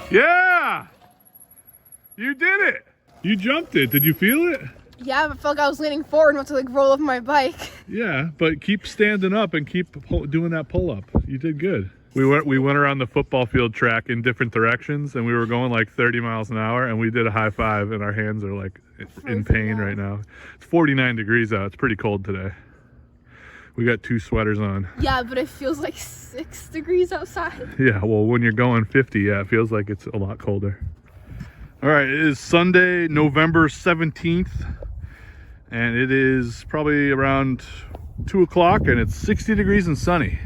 Yeah! You did it! You jumped it. Did you feel it? Yeah, I felt like I was leaning forward and about to like roll off my bike. Yeah, but keep standing up and keep doing that pull-up. You did good. We went around the football field track in different directions, and we were going like 30 miles an hour, and we did a high five, and our hands are like in pain right now. It's 49 degrees out. It's pretty cold today. We got 2 sweaters on. Yeah, but it feels like 6 degrees outside. Yeah, well, when you're going 50, yeah, it feels like it's a lot colder. All right, it is Sunday, November 17th, and it is probably around 2 o'clock, and it's 60 degrees and sunny.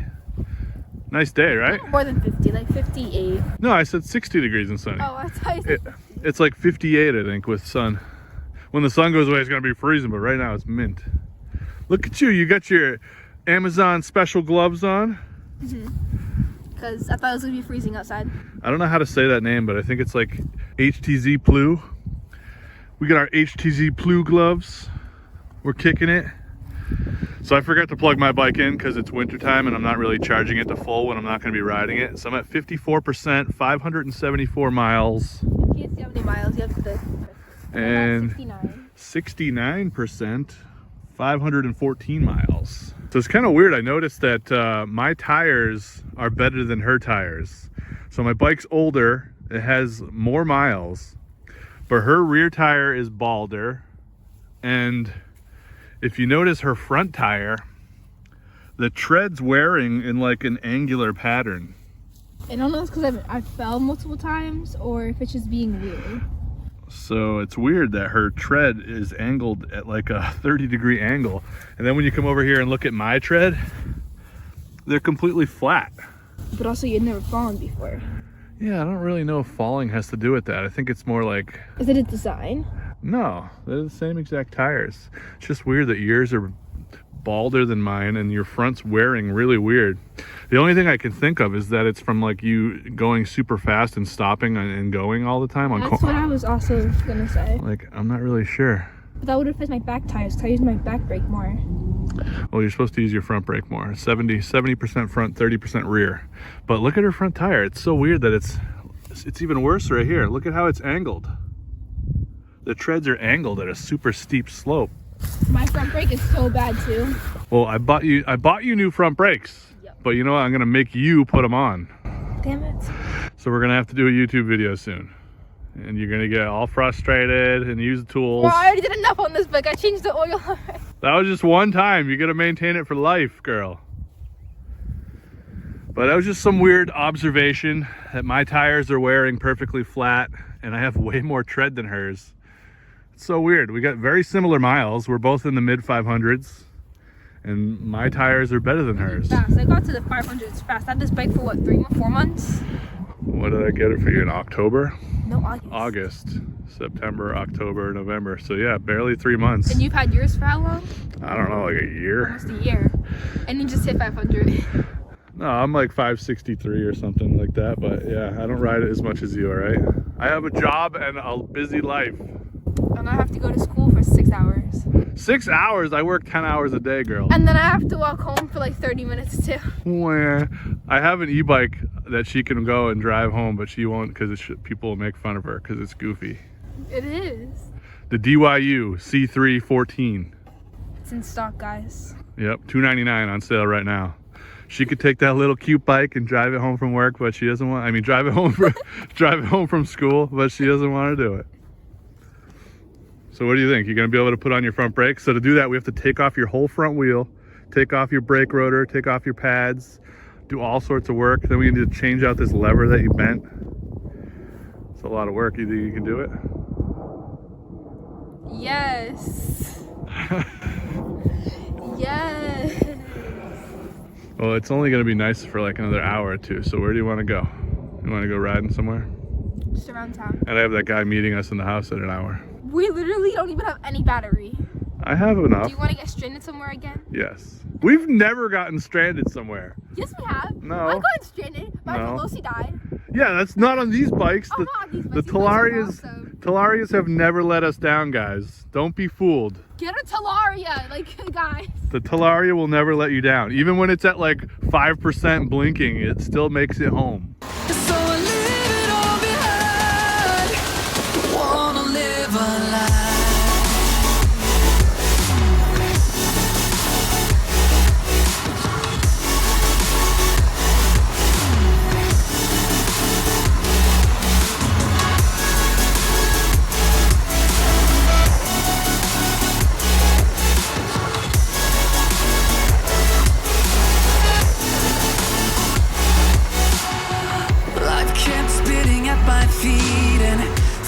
Nice day, right? More than 50, like 58. No, I said 60 degrees and sunny. Oh, I thought you said It's like 58, I think, with sun. When the sun goes away, it's going to be freezing, but right now it's mint. Look at you. You got your Amazon special gloves on. because I thought it was going to be freezing outside. I don't know how to say that name, but I think it's like HTZ Plu. We got our HTZ Plu gloves. We're kicking it. So I forgot to plug my bike in because it's wintertime and I'm not really charging it to full when I'm not going to be riding it. So I'm at 54%, 574 miles. In case you have any miles, you have to... And 69. 69%, 514 miles. So it's kind of weird. I noticed that my tires are better than her tires. So my bike's older, it has more miles, but her rear tire is balder. And if you notice her front tire, the tread's wearing in like an angular pattern. I don't know if it's because I fell multiple times or if it's just being weird. So it's weird that her tread is angled at like a 30-degree angle. And then when you come over here and look at my tread, they're completely flat. But also you'd never fallen before. Yeah, I don't really know if falling has to do with that. I think it's more like... Is it a design? No, they're the same exact tires. It's just weird that yours are balder than mine and your front's wearing really weird. The only thing I can think of is that it's from like you going super fast and stopping and going all the time. That's what I was also gonna say. Like, I'm not really sure. But that would have fit my back tires because I use my back brake more. Well, you're supposed to use your front brake more. 70% front, 30% rear. But look at her front tire. It's so weird that it's even worse right here. Look at how it's angled. The treads are angled at a super steep slope. My front brake is so bad too. Well, I bought you new front brakes. Yep. But you know what? I'm gonna make you put them on. Damn it. So we're gonna have to do a YouTube video soon. And you're gonna get all frustrated and use the tools. Well, I already did enough on this bike. I changed the oil already. That was just one time. You gotta maintain it for life, girl. But that was just some weird observation that my tires are wearing perfectly flat and I have way more tread than hers. It's so weird. We got very similar miles. We're both in the mid 500s and my tires are better than hers. Fast. I got to the 500s fast. I had this bike for what, 4 months? What did I get it for you in October? No, August. August, September, October, November. So yeah, barely 3 months. And you've had yours for how long? I don't know, like a year. Almost a year. And you just hit 500. No, I'm like 563 or something like that. But yeah, I don't ride it as much as you, all right? I have a job and a busy life. And I have to go to school for 6 hours. 6 hours? I work 10 hours a day, girl. And then I have to walk home for like 30 minutes too. Where I have an e-bike that she can go and drive home, but she won't because people will make fun of her because it's goofy. It is. The DYU C314. It's in stock, guys. Yep, $299 on sale right now. She could take that little cute bike and drive it home from work, but she doesn't want. I mean, drive it home from school, but she doesn't want to do it. So what do you think? You're gonna be able to put on your front brakes? So to do that, we have to take off your whole front wheel, take off your brake rotor, take off your pads, do all sorts of work. Then we need to change out this lever that you bent. It's a lot of work. You think you can do it? Yes. Yes. Well, it's only gonna be nice for like another hour or two. So where do you want to go? You want to go riding somewhere? Just around town. And I have that guy meeting us in the house at an hour. We literally don't even have any battery. I have enough. Do you want to get stranded somewhere again? Yes. We've never gotten stranded somewhere. Yes, we have. No. I got stranded. My No. Veloci died. Yeah, that's not on these bikes. Oh, not on these The bikes. These bikes are awesome. Talarias have never let us down, guys. Don't be fooled. Get a Talaria, like, guys. The Talaria will never let you down. Even when it's at like 5% blinking, it still makes it home. So I leave it all behind. feet and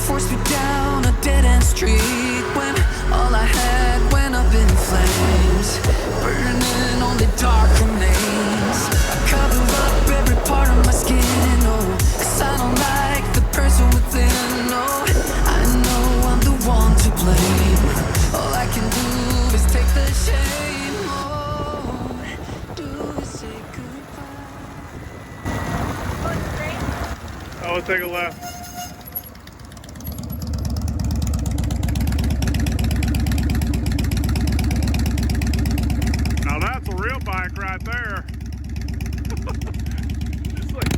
forced me down a dead-end street when all I had went up in flames, burning only dark remains. I cover up every part of my skin, oh, 'cause I don't like the person within, oh. I know I'm the one to blame. All I can do is take the shame, oh, do is say goodbye. I will take a left. Now that's a real bike right there. Just like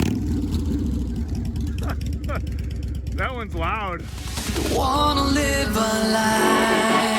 that one's loud. Wanna live a life.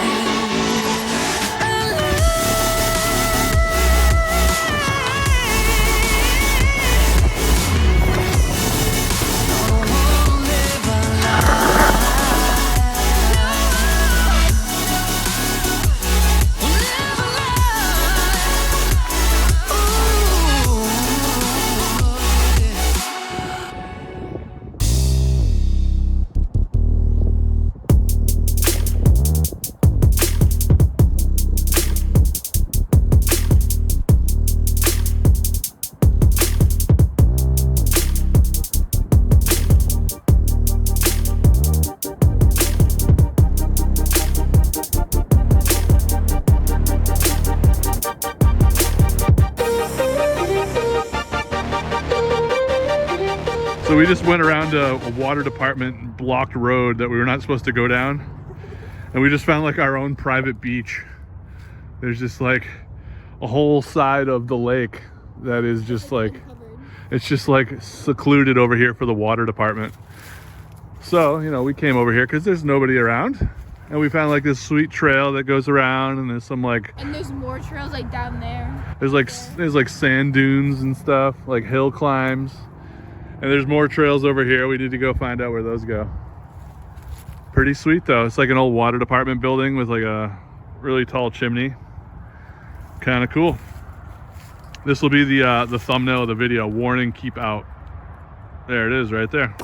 So we just went around a water department blocked road that we were not supposed to go down, and we just found like our own private beach. There's just like a whole side of the lake that is just like, it's just like secluded over here for the water department. So, you know, we came over here because there's nobody around, and we found like this sweet trail that goes around, and there's some like, And there's more trails like down there. there's like sand dunes and stuff, like hill climbs. And there's more trails over here. We need to go find out where those go. Pretty sweet though. It's like an old water department building with like a really tall chimney. Kind of cool. This will be the thumbnail of the video. Warning, keep out. There it is right there.